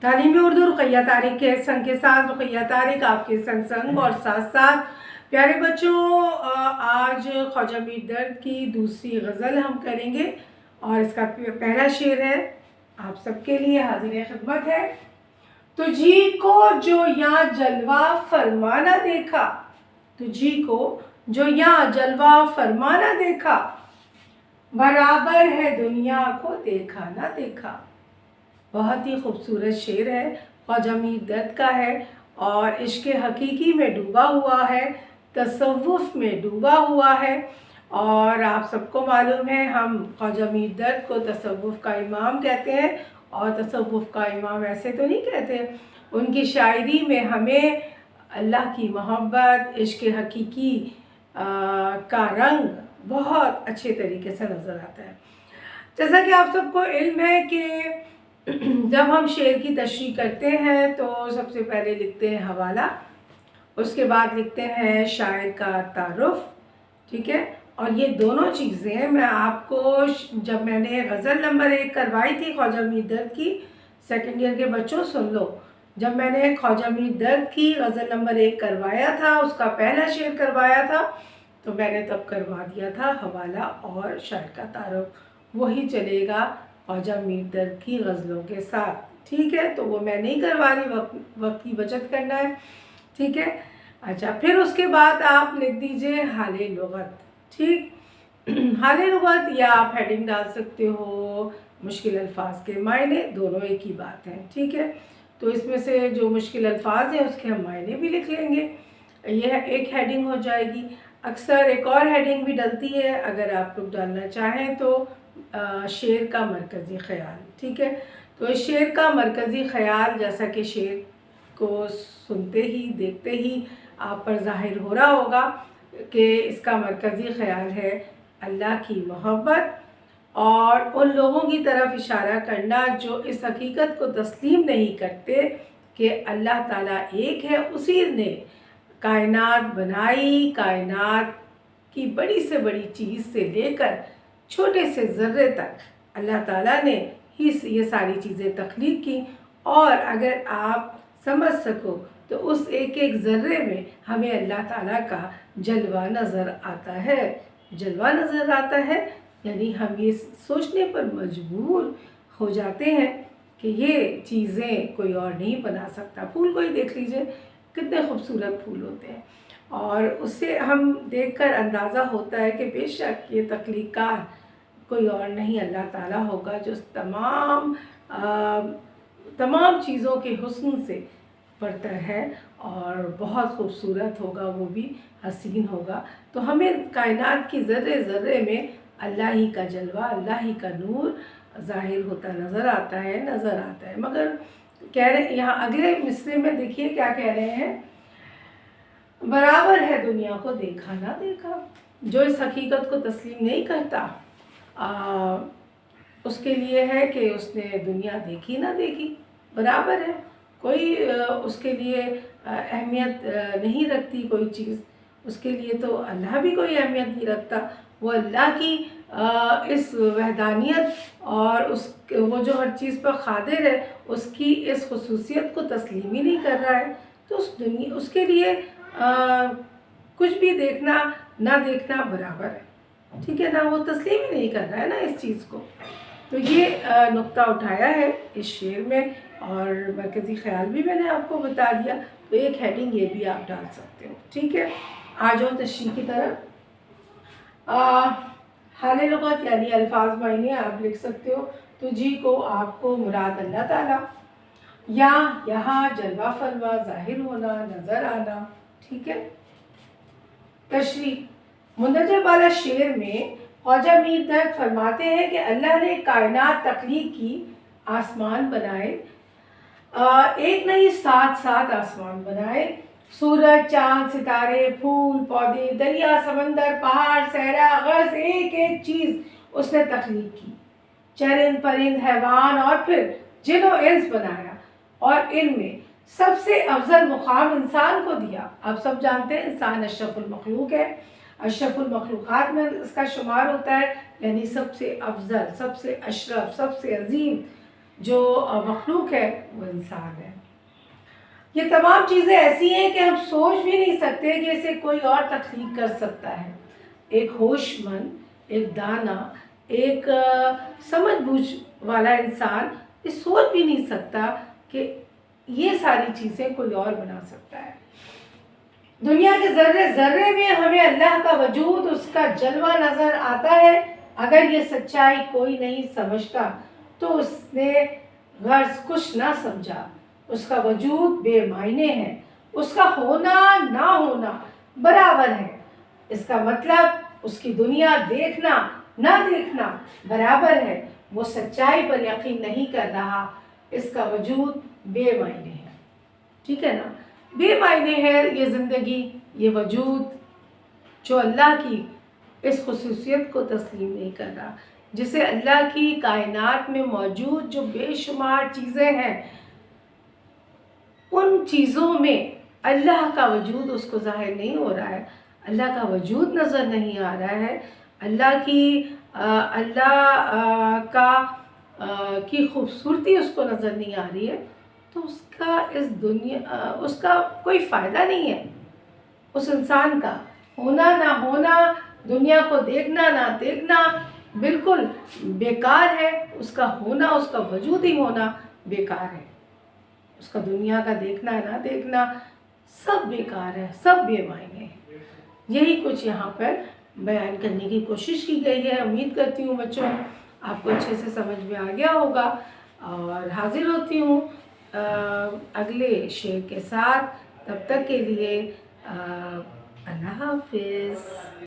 تعلیمی اردو رقیہ طارق کے سنگ کے ساتھ رقیہ طارق آپ کے سنگ اور ساتھ ساتھ پیارے بچوں آج خواجہ میر درد کی دوسری غزل ہم کریں گے اور اس کا پہلا شعر ہے آپ سب کے لیے حاضر خدمت ہے۔ تجھی کو جو یہاں جلوہ فرمانا دیکھا، تجھی کو جو یہاں جلوہ فرمانا دیکھا، برابر ہے دنیا کو دیکھا نہ دیکھا۔ بہت ہی خوبصورت شعر ہے، خواجہ میر درد کا ہے اور عشق حقیقی میں ڈوبا ہوا ہے، تصوف میں ڈوبا ہوا ہے۔ اور آپ سب کو معلوم ہے ہم خواجہ میر درد کو تصوف کا امام کہتے ہیں، اور تصوف کا امام ایسے تو نہیں کہتے، ان کی شاعری میں ہمیں اللہ کی محبت، عشق حقیقی کا رنگ بہت اچھے طریقے سے نظر آتا ہے۔ جیسا کہ آپ سب کو علم ہے کہ جب ہم شعر کی تشریح کرتے ہیں تو سب سے پہلے لکھتے ہیں حوالہ، اس کے بعد لکھتے ہیں شاعر کا تعارف، ٹھیک ہے۔ اور یہ دونوں چیزیں میں آپ کو جب میں نے غزل نمبر 1 کروائی تھی خواجہ میر درد کی، سیکنڈ ایئر کے بچوں سن لو، جب میں نے خواجہ میر درد کی غزل نمبر 1 کروایا تھا، اس کا پہلا شعر کروایا تھا، تو میں نے تب کروا دیا تھا حوالہ اور شاعر کا تعارف، وہی چلے گا خواجہ میر درد کی غزلوں کے ساتھ، ٹھیک ہے۔ تو وہ میں نہیں کروا رہی، وقت کی بچت کرنا ہے، ٹھیک ہے۔ اچھا، پھر اس کے بعد آپ لکھ دیجئے حال لغت، ٹھیک۔ حال لغت یا آپ ہیڈنگ ڈال سکتے ہو مشکل الفاظ کے معنی، دونوں ایک ہی بات ہیں، ٹھیک ہے۔ تو اس میں سے جو مشکل الفاظ ہیں اس کے ہم معنی بھی لکھ لیں گے، یہ ایک ہیڈنگ ہو جائے گی۔ اکثر ایک اور ہیڈنگ بھی ڈلتی ہے اگر آپ لوگ ڈالنا چاہیں تو، شعر کا مرکزی خیال، ٹھیک ہے۔ تو اس شعر کا مرکزی خیال، جیسا کہ شعر کو سنتے ہی دیکھتے ہی آپ پر ظاہر ہو رہا ہوگا کہ اس کا مرکزی خیال ہے اللہ کی محبت اور ان لوگوں کی طرف اشارہ کرنا جو اس حقیقت کو تسلیم نہیں کرتے کہ اللہ تعالیٰ ایک ہے، اسی نے کائنات بنائی، کائنات کی بڑی سے بڑی چیز سے لے کر چھوٹے سے ذرے تک اللہ تعالیٰ نے ہی یہ ساری چیزیں تخلیق کی، اور اگر آپ سمجھ سکو تو اس ایک ایک ذرے میں ہمیں اللہ تعالیٰ کا جلوہ نظر آتا ہے، جلوہ نظر آتا ہے، یعنی ہم یہ سوچنے پر مجبور ہو جاتے ہیں کہ یہ چیزیں کوئی اور نہیں بنا سکتا۔ پھول کو ہی دیکھ لیجئے، کتنے خوبصورت پھول ہوتے ہیں، اور اس سے ہم دیکھ کر اندازہ ہوتا ہے کہ بے شک یہ تخلیقات کوئی اور نہیں اللہ تعالیٰ ہوگا جو تمام چیزوں کے حسن سے برتر ہے اور بہت خوبصورت ہوگا، وہ بھی حسین ہوگا۔ تو ہمیں کائنات کی ذرے ذرے میں اللہ ہی کا جلوہ، اللہ ہی کا نور ظاہر ہوتا نظر آتا ہے۔ مگر کہہ رہے یہاں اگلے مصرے میں دیکھیے کیا کہہ رہے ہیں، برابر ہے دنیا کو دیکھا نہ دیکھا۔ جو اس حقیقت کو تسلیم نہیں کرتا اس کے لیے ہے کہ اس نے دنیا دیکھی نہ دیکھی، برابر ہے، کوئی اس کے لیے اہمیت نہیں رکھتی کوئی چیز، اس کے لیے تو اللہ بھی کوئی اہمیت نہیں رکھتا۔ وہ اللہ کی اس وحدانیت اور وہ جو ہر چیز پر قادر ہے، اس کی اس خصوصیت کو تسلیم ہی نہیں کر رہا ہے، تو اس کے لیے کچھ بھی دیکھنا نہ دیکھنا برابر ہے، ٹھیک ہے نا، وہ تسلیم ہی نہیں کر رہا ہے نا اس چیز کو۔ تو یہ نقطہ اٹھایا ہے اس شعر میں، اور مرکزی خیال بھی میں نے آپ کو بتا دیا، تو ایک ہیڈنگ یہ بھی آپ ڈال سکتے ہو، ٹھیک ہے۔ آ جاؤ تشریح کی طرف۔ حال لغت یعنی الفاظ معنی آپ لکھ سکتے ہو، تجھی کو آپ کو مراد اللہ تعالیٰ، یا یہاں جلوہ فرما ظاہر ہونا نظر آنا، ٹھیک ہے۔ تشریح، مندرجہ بالا شعر میں خواجہ میر درد فرماتے ہیں کہ اللہ نے کائنات تخلیق کی، آسمان بنائے، ایک نہیں 7 آسمان بنائے، سورج، چاند، ستارے، پھول، پودے، دریا، سمندر، پہاڑ، صحرا، غرض ایک ایک چیز اس نے تخلیق کی، چرند پرند حیوان اور پھر جن و انس بنایا، اور ان میں سب سے افضل مقام انسان کو دیا۔ آپ سب جانتے ہیں انسان اشرف المخلوق ہے، اشرف المخلوقات میں اس کا شمار ہوتا ہے، یعنی سب سے افضل، سب سے اشرف، سب سے عظیم، جو مخلوق ہے وہ انسان ہے۔ یہ تمام چیزیں ایسی ہیں کہ ہم سوچ بھی نہیں سکتے کہ اسے کوئی اور تخلیق کر سکتا ہے۔ ایک ہوش مند، ایک دانا، ایک سمجھ بوجھ والا انسان یہ سوچ بھی نہیں سکتا کہ یہ ساری چیزیں کوئی اور بنا سکتا ہے۔ دنیا کے ذرے ذرے میں ہمیں اللہ کا وجود، اس کا جلوہ نظر آتا ہے۔ اگر یہ سچائی کوئی نہیں سمجھتا تو اس نے غرض کچھ نہ سمجھا۔ اس کا وجود بے معنی ہے، اس کا ہونا نہ ہونا برابر ہے۔ اس کا مطلب اس کی دنیا دیکھنا نہ دیکھنا برابر ہے۔ وہ سچائی پر یقین نہیں کر رہا، اس کا وجود بے معنی ہے۔ ٹھیک ہے نا؟ بے معنی ہے یہ زندگی، یہ وجود جو اللہ کی اس خصوصیت کو تسلیم نہیں کر رہا، جسے اللہ کی کائنات میں موجود جو بے شمار چیزیں ہیں، ان چیزوں میں اللہ کا وجود اس کو ظاہر نہیں ہو رہا ہے، اللہ کا وجود نظر نہیں آ رہا ہے، اللہ کی خوبصورتی اس کو نظر نہیں آ رہی ہے، تو اس کا کوئی فائدہ نہیں ہے۔ اس انسان کا ہونا نہ ہونا، دنیا کو دیکھنا نہ دیکھنا بالکل بیکار ہے۔ اس کا ہونا، اس کا وجود ہی ہونا بیکار ہے۔ اس کا دنیا کا دیکھنا نہ دیکھنا سب بیکار ہے، سب بے معنی ہے۔ یہی کچھ یہاں پر بیان کرنے کی کوشش کی گئی ہے۔ امید کرتی ہوں بچوں آپ کو اچھے سے سمجھ میں آ گیا ہوگا، اور حاضر ہوتی ہوں اگلے شعر کے ساتھ۔ تب تک کے لیے اللہ حافظ۔